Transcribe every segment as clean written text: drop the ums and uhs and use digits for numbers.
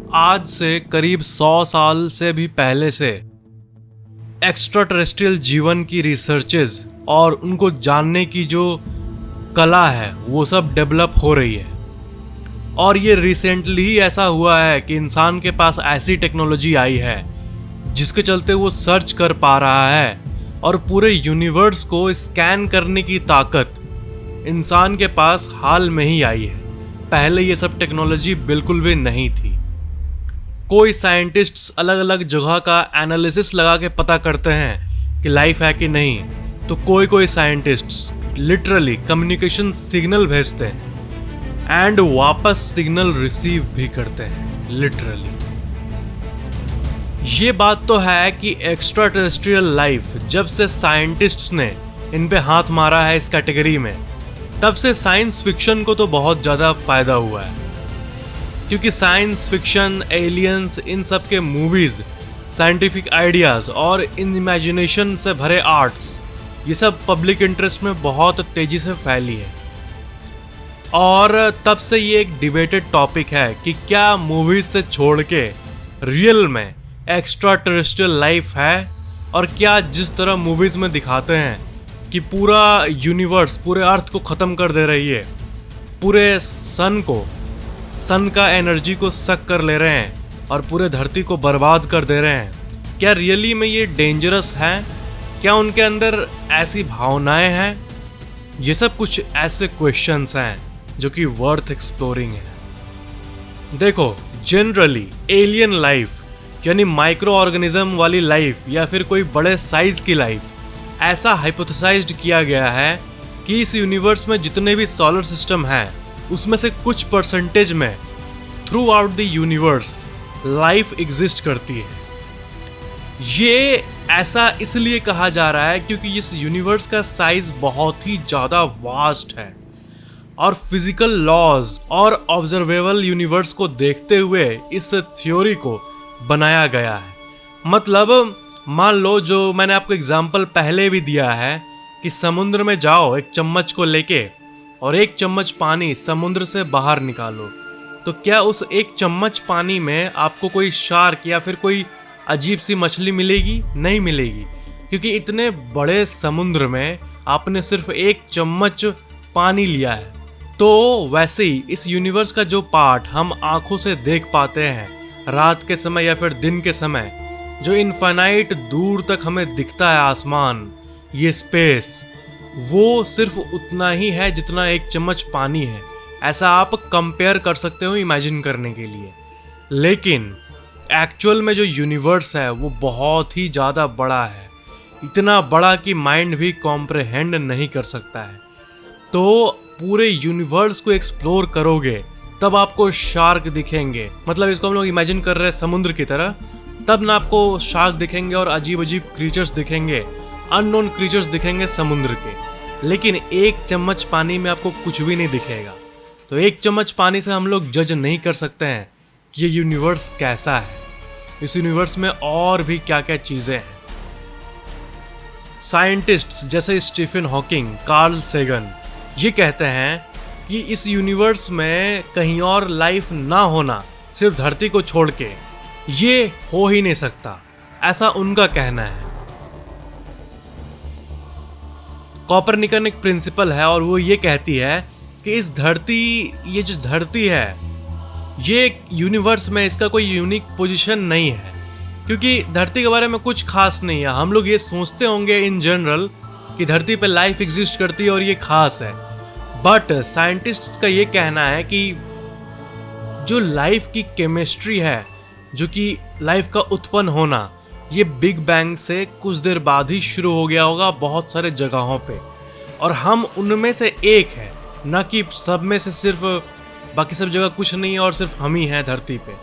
आज से करीब 100 साल से भी पहले से एक्स्ट्रा टेरेस्ट्रियल जीवन की रिसर्चेज और उनको जानने की जो कला है वो सब डेवलप हो रही है। और ये रिसेंटली ही ऐसा हुआ है कि इंसान के पास ऐसी टेक्नोलॉजी आई है जिसके चलते वो सर्च कर पा रहा है और पूरे यूनिवर्स को स्कैन करने की ताकत इंसान के पास हाल में ही आई है। पहले ये सब टेक्नोलॉजी बिल्कुल भी नहीं थी। कोई साइंटिस्ट्स अलग अलग जगह का एनालिसिस लगा के पता करते हैं कि लाइफ है कि नहीं, तो कोई साइंटिस्ट्स लिटरली कम्युनिकेशन सिग्नल भेजते हैं एंड वापस सिग्नल रिसीव भी करते हैं लिटरली। ये बात तो है कि एक्स्ट्रा टेरेस्ट्रियल लाइफ जब से साइंटिस्ट्स ने इन पे हाथ मारा है इस कैटेगरी में, तब से साइंस फिक्शन को तो बहुत ज़्यादा फायदा हुआ है, क्योंकि साइंस फिक्शन, एलियंस, इन सब के मूवीज़, साइंटिफिक आइडियाज़ और इन इमेजिनेशन से भरे आर्ट्स, ये सब पब्लिक इंटरेस्ट में बहुत तेज़ी से फैली है। और तब से ये एक डिबेटेड टॉपिक है कि क्या मूवीज़ से छोड़ के रियल में एक्स्ट्रा टेरेस्ट्रियल लाइफ है, और क्या जिस तरह मूवीज़ में दिखाते हैं कि पूरा यूनिवर्स पूरे अर्थ को ख़त्म कर दे रही है, पूरे सन का एनर्जी को सक कर ले रहे हैं और पूरे धरती को बर्बाद कर दे रहे हैं, क्या रियली में ये डेंजरस है? क्या उनके अंदर ऐसी भावनाएं हैं? ये सब कुछ ऐसे क्वेश्चंस हैं जो कि वर्थ एक्सप्लोरिंग है। देखो, जनरली एलियन लाइफ यानी माइक्रो ऑर्गेनिज्म वाली लाइफ या फिर कोई बड़े साइज की लाइफ, ऐसा हाइपोथेसाइज्ड किया गया है कि इस यूनिवर्स में जितने भी सोलर सिस्टम हैं उसमें से कुछ परसेंटेज में through out the universe life exist करती है। ये ऐसा इसलिए कहा जा रहा है क्योंकि इस यूनिवर्स का साइज बहुत ही ज़्यादा वास्ट है और फिजिकल लॉज और ऑब्जर्वेबल यूनिवर्स को देखते हुए इस थ्योरी को बनाया गया है। मतलब मान लो, जो मैंने आपको एग्जाम्पल पहले भी दिया है कि समुद्र में जाओ एक चम्मच को लेके और एक चम्मच पानी समुद्र से बाहर निकालो, तो क्या उस एक चम्मच पानी में आपको कोई शार्क या फिर कोई अजीब सी मछली मिलेगी? नहीं मिलेगी, क्योंकि इतने बड़े समुद्र में आपने सिर्फ एक चम्मच पानी लिया है। तो वैसे ही इस यूनिवर्स का जो पार्ट हम आंखों से देख पाते हैं रात के समय या फिर दिन के समय, जो इनफाइनाइट दूर तक हमें दिखता है आसमान, ये स्पेस, वो सिर्फ उतना ही है जितना एक चम्मच पानी है। ऐसा आप कंपेयर कर सकते हो इमेजिन करने के लिए। लेकिन एक्चुअल में जो यूनिवर्स है वो बहुत ही ज़्यादा बड़ा है, इतना बड़ा कि माइंड भी कॉम्प्रहेंड नहीं कर सकता है। तो पूरे यूनिवर्स को एक्सप्लोर करोगे तब आपको शार्क दिखेंगे, मतलब इसको हम लोग इमेजिन कर रहे हैं समुद्र की तरह, तब ना आपको शार्क दिखेंगे और अजीब अजीब क्रीचर्स दिखेंगे, अननोन क्रीचर्स दिखेंगे समुद्र के। लेकिन एक चम्मच पानी में आपको कुछ भी नहीं दिखेगा। तो एक चम्मच पानी से हम लोग जज नहीं कर सकते हैं कि ये यूनिवर्स कैसा है, इस यूनिवर्स में और भी क्या क्या चीज़ें हैं। साइंटिस्ट्स जैसे स्टीफन हॉकिंग, कार्ल सेगन ये कहते हैं कि इस यूनिवर्स में कहीं और लाइफ ना होना, सिर्फ धरती को छोड़ के, ये हो ही नहीं सकता, ऐसा उनका कहना है। कॉपरनिकन एक प्रिंसिपल है और वो ये कहती है कि ये जो धरती है, ये यूनिवर्स में इसका कोई यूनिक पोजीशन नहीं है, क्योंकि धरती के बारे में कुछ खास नहीं है। हम लोग ये सोचते होंगे इन जनरल कि धरती पे लाइफ एग्जिस्ट करती है और ये खास है, बट साइंटिस्ट्स का ये कहना है कि जो लाइफ की केमिस्ट्री है, जो कि लाइफ का उत्पन्न होना, ये बिग बैंग से कुछ देर बाद ही शुरू हो गया होगा बहुत सारे जगहों पे, और हम उनमें से एक है, ना कि सब में से सिर्फ बाकी सब जगह कुछ नहीं है और सिर्फ हम ही हैं धरती पे।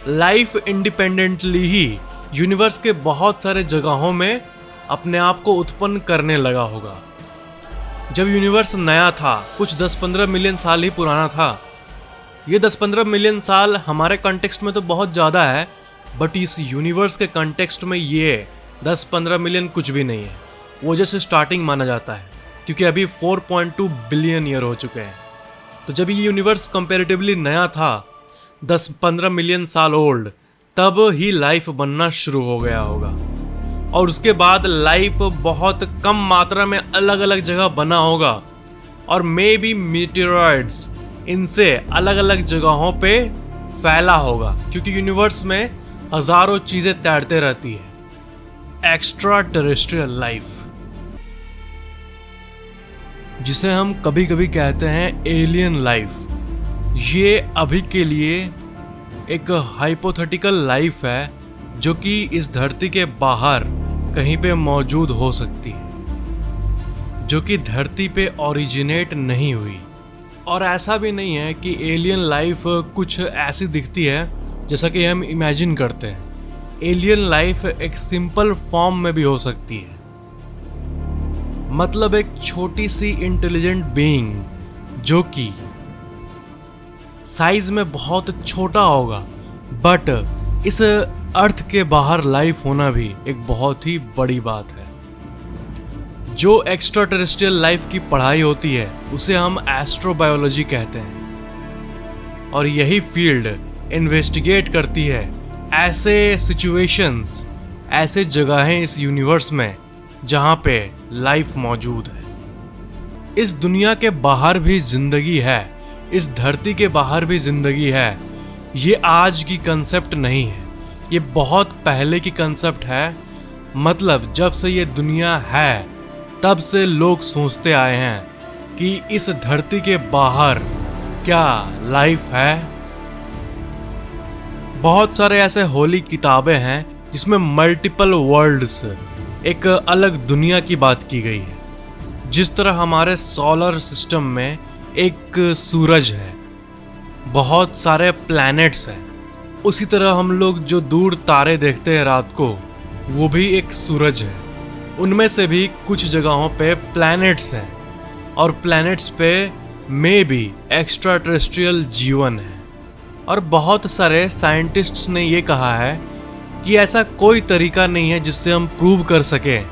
लाइफ इंडिपेंडेंटली ही यूनिवर्स के बहुत सारे जगहों में अपने आप को उत्पन्न करने लगा होगा। जब यूनिवर्स नया था, कुछ 10-15 मिलियन साल ही पुराना था। ये 10-15 मिलियन साल हमारे कॉन्टेक्स्ट में तो बहुत ज़्यादा है, बट इस यूनिवर्स के कॉन्टेक्स्ट में ये 10-15 मिलियन कुछ भी नहीं है। वो जैसे स्टार्टिंग माना जाता है, क्योंकि अभी 4.2 बिलियन ईयर हो चुके हैं। तो जब ये यूनिवर्स कंपैरेटिवली नया था, 10-15 मिलियन साल ओल्ड, तब ही लाइफ बनना शुरू हो गया होगा। और उसके बाद लाइफ बहुत कम मात्रा में अलग अलग जगह बना होगा, और मे बी मीटेरॉइड्स इनसे अलग अलग जगहों पे फैला होगा, क्योंकि यूनिवर्स में हजारों चीजें तैरते रहती है। एक्स्ट्रा टेरेस्ट्रियल लाइफ, जिसे हम कभी कभी कहते हैं एलियन लाइफ, ये अभी के लिए एक हाइपोथेटिकल लाइफ है जो कि इस धरती के बाहर कहीं पे मौजूद हो सकती है, जो कि धरती पे ओरिजिनेट नहीं हुई। और ऐसा भी नहीं है कि एलियन लाइफ कुछ ऐसी दिखती है जैसा कि हम इमेजिन करते हैं। एलियन लाइफ एक सिंपल फॉर्म में भी हो सकती है, मतलब एक छोटी सी इंटेलिजेंट बीइंग जो कि साइज में बहुत छोटा होगा, बट इस अर्थ के बाहर लाइफ होना भी एक बहुत ही बड़ी बात है। जो एक्स्ट्रा टेरेस्ट्रियल लाइफ की पढ़ाई होती है उसे हम एस्ट्रोबायोलॉजी कहते हैं, और यही फील्ड इन्वेस्टिगेट करती है ऐसे सिचुएशंस, ऐसे जगहें इस यूनिवर्स में जहां पे लाइफ मौजूद है। इस दुनिया के बाहर भी जिंदगी है, इस धरती के बाहर भी जिंदगी है। ये आज की कंसेप्ट नहीं है, ये बहुत पहले की कंसेप्ट है। मतलब जब से ये दुनिया है तब से लोग सोचते आए हैं कि इस धरती के बाहर क्या लाइफ है। बहुत सारे ऐसे होली किताबें हैं जिसमें मल्टीपल वर्ल्ड्स, एक अलग दुनिया की बात की गई है। जिस तरह हमारे सोलर सिस्टम में एक सूरज है, बहुत सारे प्लैनेट्स हैं, उसी तरह हम लोग जो दूर तारे देखते हैं रात को, वो भी एक सूरज है। उनमें से भी कुछ जगहों पे प्लैनेट्स हैं, और प्लैनेट्स पे मे बी एक्स्ट्रा टेरेस्ट्रियल जीवन है। और बहुत सारे साइंटिस्ट्स ने ये कहा है कि ऐसा कोई तरीका नहीं है जिससे हम प्रूव कर सकें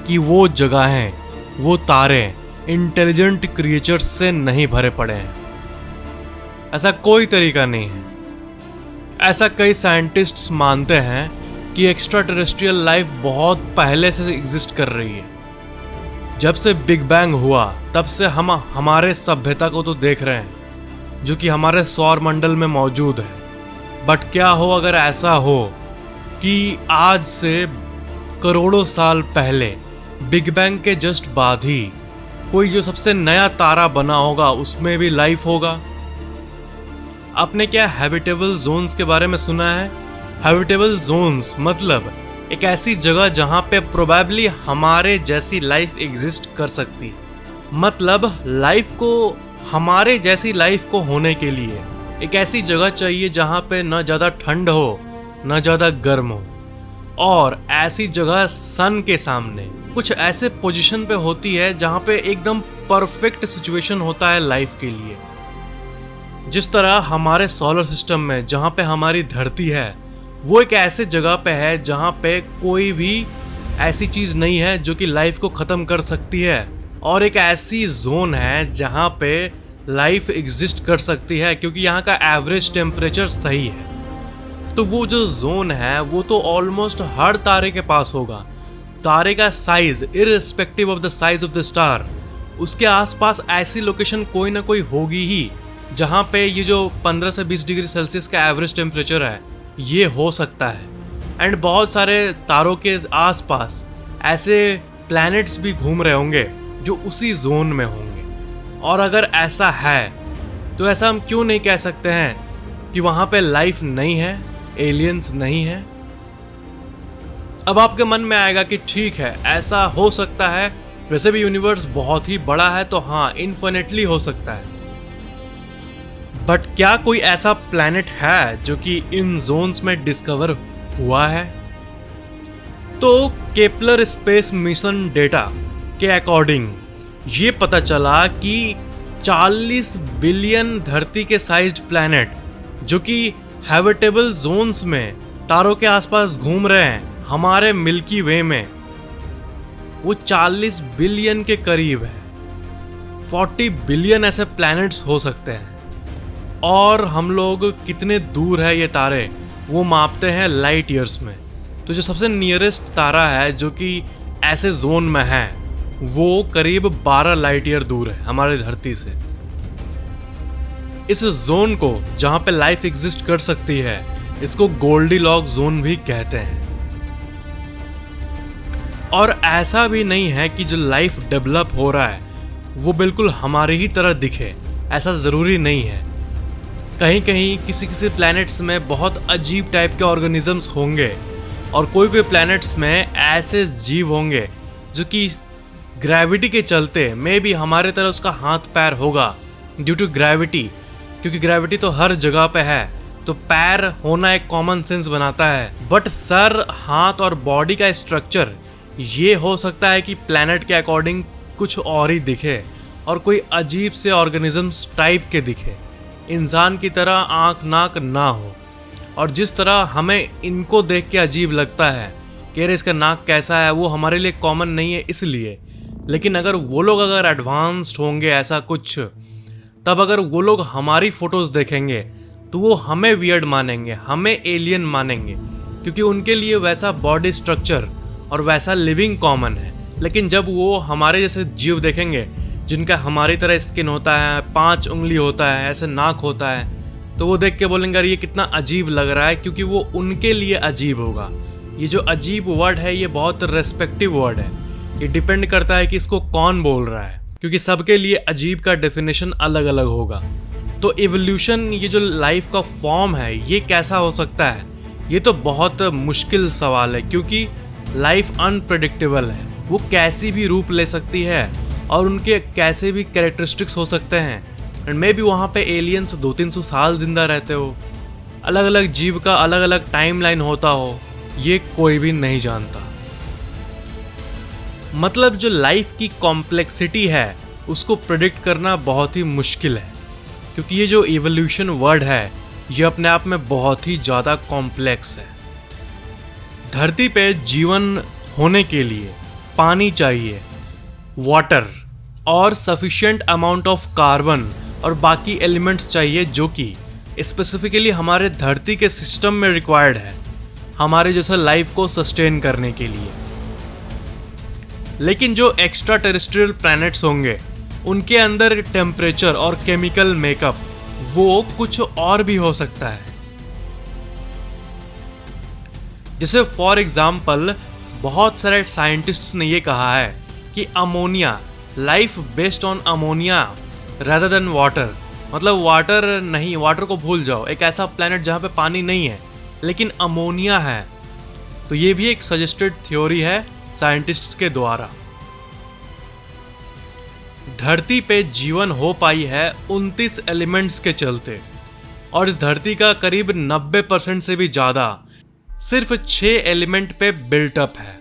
कि वो जगहें, वो तारे इंटेलिजेंट क्रिएचर्स से नहीं भरे पड़े हैं। ऐसा कोई तरीका नहीं है। ऐसा कई साइंटिस्ट्स मानते हैं कि एक्स्ट्रा टेरेस्ट्रियल लाइफ बहुत पहले से एग्जिस्ट कर रही है। जब से बिग बैंग हुआ तब से हम हमारे सभ्यता को तो देख रहे हैं, जो कि हमारे सौर मंडल में मौजूद है। बट क्या हो अगर ऐसा हो कि आज से करोड़ों साल पहले बिग बैंग के जस्ट बाद ही कोई जो सबसे नया तारा बना होगा उसमें भी लाइफ होगा। आपने क्या हैबिटेबल जोन्स के बारे में सुना है? हैबिटेबल जोन्स मतलब एक ऐसी जगह जहां पे प्रोबेबली हमारे जैसी लाइफ एग्जिस्ट कर सकती। मतलब लाइफ को, हमारे जैसी लाइफ को होने के लिए एक ऐसी जगह चाहिए जहां पे न ज़्यादा ठंड हो न ज़्यादा गर्म हो, और ऐसी जगह सन के सामने कुछ ऐसे पोजीशन पे होती है जहां पे एकदम परफेक्ट सिचुएशन होता है लाइफ के लिए। जिस तरह हमारे सोलर सिस्टम में जहां पे हमारी धरती है, वो एक ऐसे जगह पे है जहां पे कोई भी ऐसी चीज़ नहीं है जो कि लाइफ को ख़त्म कर सकती है, और एक ऐसी जोन है जहां पे लाइफ एग्जिस्ट कर सकती है क्योंकि यहाँ का एवरेज टेम्परेचर सही है। तो वो जो जोन है वो तो ऑलमोस्ट हर तारे के पास होगा। तारे का size irrespective of the size of the star, उसके आसपास ऐसी लोकेशन कोई ना कोई होगी ही जहाँ पे ये जो 15 से 20 डिग्री सेल्सियस का एवरेज टेम्परेचर है ये हो सकता है। एंड बहुत सारे तारों के आसपास ऐसे प्लैनेट्स भी घूम रहे होंगे जो उसी जोन में होंगे। और अगर ऐसा है तो ऐसा हम क्यों नहीं कह सकते हैं कि वहाँ पे लाइफ नहीं है, एलियंस नहीं है। अब आपके मन में आएगा कि ठीक है, ऐसा हो सकता है, वैसे भी यूनिवर्स बहुत ही बड़ा है तो हाँ इन्फिनिटली हो सकता है। बट क्या कोई ऐसा प्लैनेट है जो कि इन जोन्स में डिस्कवर हुआ है? तो केपलर स्पेस मिशन डेटा के अकॉर्डिंग ये पता चला कि 40 बिलियन धरती के साइज्ड प्लैनेट जो कि हैबिटेबल जोन्स में तारों के आसपास घूम रहे हैं हमारे मिल्की वे में, वो 40 बिलियन के करीब है। 40 बिलियन ऐसे प्लैनेट्स हो सकते हैं। और हम लोग कितने दूर है ये तारे वो मापते हैं लाइट ईयर्स में। तो जो सबसे नियरेस्ट तारा है जो कि ऐसे जोन में है वो करीब 12 लाइट ईयर दूर है हमारे धरती से। इस जोन को जहां पे लाइफ एग्जिस्ट कर सकती है इसको गोल्डीलॉक्स जोन भी कहते हैं। और ऐसा भी नहीं है कि जो लाइफ डेवलप हो रहा है वो बिल्कुल हमारी ही तरह दिखे, ऐसा ज़रूरी नहीं है। कहीं कहीं किसी किसी प्लैनेट्स में बहुत अजीब टाइप के ऑर्गेनिजम्स होंगे और कोई कोई प्लैनेट्स में ऐसे जीव होंगे जो कि ग्रेविटी के चलते मे भी हमारे तरह उसका हाथ पैर होगा ड्यू टू ग्रेविटी, क्योंकि ग्रेविटी तो हर जगह पे है तो पैर होना एक कॉमन सेंस बनाता है। बट सर, हाथ और बॉडी का स्ट्रक्चर ये हो सकता है कि प्लैनेट के अकॉर्डिंग कुछ और ही दिखे और कोई अजीब से ऑर्गेनिजम्स टाइप के दिखे, इंसान की तरह आँख नाक ना हो। और जिस तरह हमें इनको देख के अजीब लगता है कि अरे इसका नाक कैसा है, वो हमारे लिए कॉमन नहीं है इसलिए। लेकिन अगर वो लोग अगर एडवांस्ड होंगे ऐसा कुछ, तब अगर वो लोग हमारी फोटोज़ देखेंगे तो वो हमें वियर्ड मानेंगे, हमें एलियन मानेंगे, क्योंकि उनके लिए वैसा बॉडी स्ट्रक्चर और वैसा लिविंग कॉमन है। लेकिन जब वो हमारे जैसे जीव देखेंगे जिनका हमारी तरह स्किन होता है, 5 उंगली होता है, ऐसे नाक होता है, तो वो देख के बोलेंगे ये कितना अजीब लग रहा है, क्योंकि वो उनके लिए अजीब होगा। ये जो अजीब वर्ड है ये बहुत रेस्पेक्टिव वर्ड है, ये डिपेंड करता है कि इसको कौन बोल रहा है, क्योंकि सबके लिए अजीब का डेफिनेशन अलग अलग होगा। तो इवोल्यूशन, ये जो लाइफ का फॉर्म है ये कैसा हो सकता है, ये तो बहुत मुश्किल सवाल है, क्योंकि लाइफ अनप्रेडिक्टेबल है। वो कैसी भी रूप ले सकती है और उनके कैसे भी कैरेक्टरिस्टिक्स हो सकते हैं। एंड मे बी वहाँ पे एलियंस 200-300 साल जिंदा रहते हो, अलग अलग जीव का अलग अलग टाइम लाइन होता हो, ये कोई भी नहीं जानता। मतलब जो लाइफ की कॉम्प्लेक्सिटी है उसको प्रेडिक्ट करना बहुत ही मुश्किल है, क्योंकि ये जो इवोल्यूशन वर्ड है ये अपने आप में बहुत ही ज़्यादा कॉम्प्लेक्स है। धरती पे जीवन होने के लिए पानी चाहिए, वाटर और सफिशिएंट अमाउंट ऑफ कार्बन और बाकी एलिमेंट्स चाहिए जो कि स्पेसिफिकली हमारे धरती के सिस्टम में रिक्वायर्ड है हमारे जैसा लाइफ को सस्टेन करने के लिए। लेकिन जो एक्स्ट्रा टेरेस्ट्रियल प्लैनेट्स होंगे उनके अंदर टेम्परेचर और केमिकल मेकअप वो कुछ और भी हो सकता है। जैसे फॉर एग्जाम्पल बहुत सारे साइंटिस्ट्स ने ये कहा है कि ammonia, life based on ammonia rather than water, मतलब वाटर नहीं, वाटर को भूल जाओ, एक ऐसा प्लैनेट जहाँ पे पानी नहीं है लेकिन अमोनिया है। तो ये भी एक सजेस्टेड थ्योरी है साइंटिस्ट्स के द्वारा। धरती पे जीवन हो पाई है 29 एलिमेंट्स के चलते, और इस धरती का करीब 90% से भी ज़्यादा सिर्फ 6 एलिमेंट पे बिल्टअप है।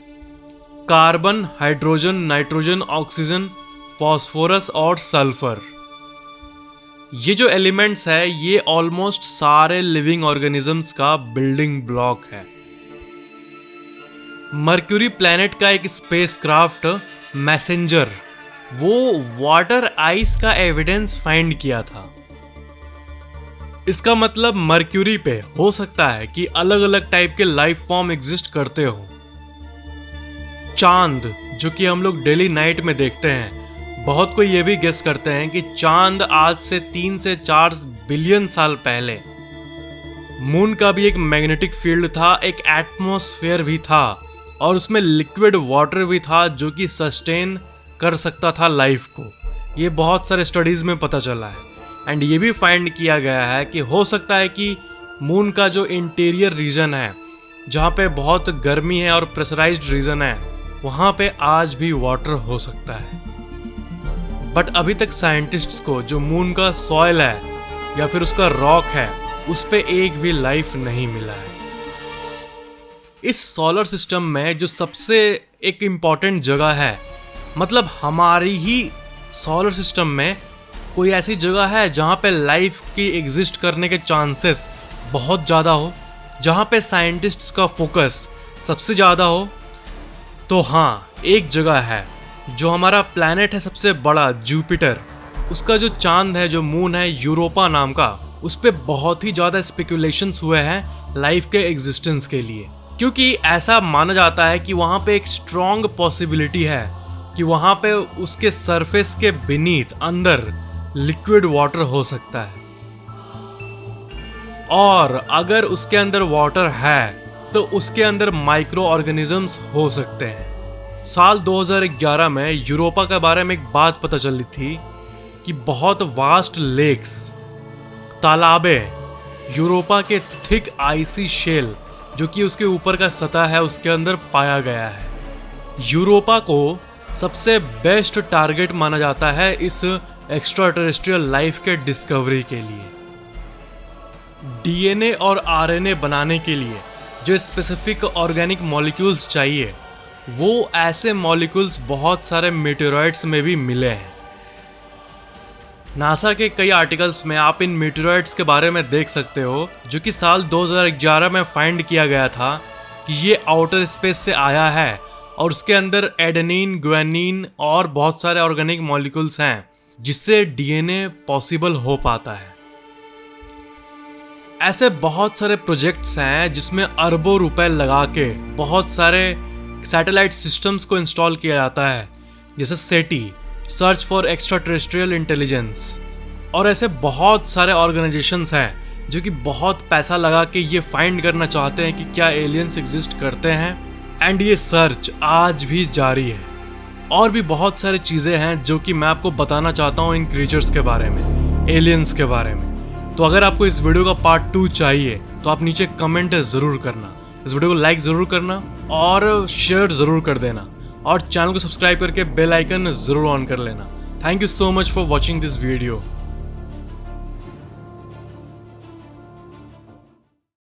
Carbon, hydrogen, nitrogen, oxygen, phosphorus और सल्फर। ये जो एलिमेंट्स है ये ऑलमोस्ट सारे लिविंग ऑर्गेनिजम्स का बिल्डिंग ब्लॉक है। मर्क्यूरी प्लैनेट का एक स्पेसक्राफ्ट मैसेंजर वो वाटर आइस का एविडेंस फाइंड किया था। इसका मतलब मर्क्यूरी पे हो सकता है कि अलग अलग टाइप के लाइफ फॉर्म एग्जिस्ट करते हो। चांद, जो कि हम लोग डेली नाइट में देखते हैं, बहुत कोई ये भी गेस करते हैं कि चांद आज से 3 से 4 बिलियन साल पहले, मून का भी एक मैग्नेटिक फील्ड था, एक एटमॉस्फेयर भी था और उसमें लिक्विड वाटर भी था जो कि सस्टेन कर सकता था लाइफ को। ये बहुत सारे स्टडीज में पता चला है। एंड ये भी फाइंड किया गया है कि हो सकता है कि मून का जो इंटीरियर रीजन है जहाँ पे बहुत गर्मी है और प्रेशराइज्ड रीजन है, वहाँ पे आज भी वाटर हो सकता है। बट अभी तक साइंटिस्ट्स को जो मून का सॉइल है या फिर उसका रॉक है उस पे एक भी लाइफ नहीं मिला है। इस सोलर सिस्टम में जो सबसे एक इम्पॉर्टेंट जगह है, मतलब हमारी ही सोलर सिस्टम में कोई ऐसी जगह है जहाँ पे लाइफ की एग्जिस्ट करने के चांसेस बहुत ज़्यादा हो, जहाँ पे साइंटिस्ट्स का फोकस सबसे ज़्यादा हो, तो हाँ, एक जगह है जो हमारा प्लैनेट है सबसे बड़ा, जुपिटर, उसका जो चांद है, जो मून है यूरोपा नाम का, उस पर बहुत ही ज़्यादा स्पेकुलेशंस हुए हैं लाइफ के एग्जिस्टेंस के लिए, क्योंकि ऐसा माना जाता है कि वहाँ पे एक स्ट्रॉन्ग पॉसिबिलिटी है कि वहाँ पे उसके सरफेस के बीनीथ अंदर लिक्विड वाटर हो सकता है, और अगर उसके अंदर वाटर है तो उसके अंदर माइक्रो ऑर्गेनिजम्स हो सकते हैं। साल 2011 में यूरोपा के बारे में एक बात पता चली थी कि बहुत वास्ट लेक्स, तालाबें यूरोपा के थिक आइसी शेल जो कि उसके ऊपर का सतह है उसके अंदर पाया गया है। यूरोपा को सबसे बेस्ट टारगेट माना जाता है इस एक्स्ट्रा टेरेस्ट्रियल लाइफ के डिस्कवरी के लिए। डीएनए और आरएनए बनाने के लिए जो स्पेसिफिक ऑर्गेनिक मॉलिक्यूल्स चाहिए, वो ऐसे मॉलिक्यूल्स बहुत सारे मेटेरॉइड्स में भी मिले हैं। नासा के कई आर्टिकल्स में आप इन मेटेरॉइड्स के बारे में देख सकते हो, जो कि साल 2011 में फाइंड किया गया था कि ये आउटर स्पेस से आया है और उसके अंदर एडेनिन, ग्वानिन और बहुत सारे ऑर्गेनिक मॉलिक्यूल्स हैं जिससे डीएनए पॉसिबल हो पाता है। ऐसे बहुत सारे प्रोजेक्ट्स हैं जिसमें अरबों रुपए लगा के बहुत सारे सैटेलाइट सिस्टम्स को इंस्टॉल किया जाता है, जैसे SETI, search for extraterrestrial intelligence, और ऐसे बहुत सारे ऑर्गेनाइजेशंस हैं जो कि बहुत पैसा लगा के ये फाइंड करना चाहते हैं कि क्या एलियंस एग्जिस्ट करते हैं, एंड ये सर्च आज भी जारी है। और भी बहुत सारी चीज़ें हैं जो कि मैं आपको बताना चाहता हूँ इन क्रीचर्स के बारे में, एलियंस के बारे में। तो अगर आपको इस वीडियो का पार्ट 2 चाहिए तो आप नीचे कमेंट ज़रूर करना, इस वीडियो को लाइक ज़रूर करना और शेयर ज़रूर कर देना, और चैनल को सब्सक्राइब करके बेल आइकन ज़रूर ऑन कर लेना। Thank you so much for watching this video.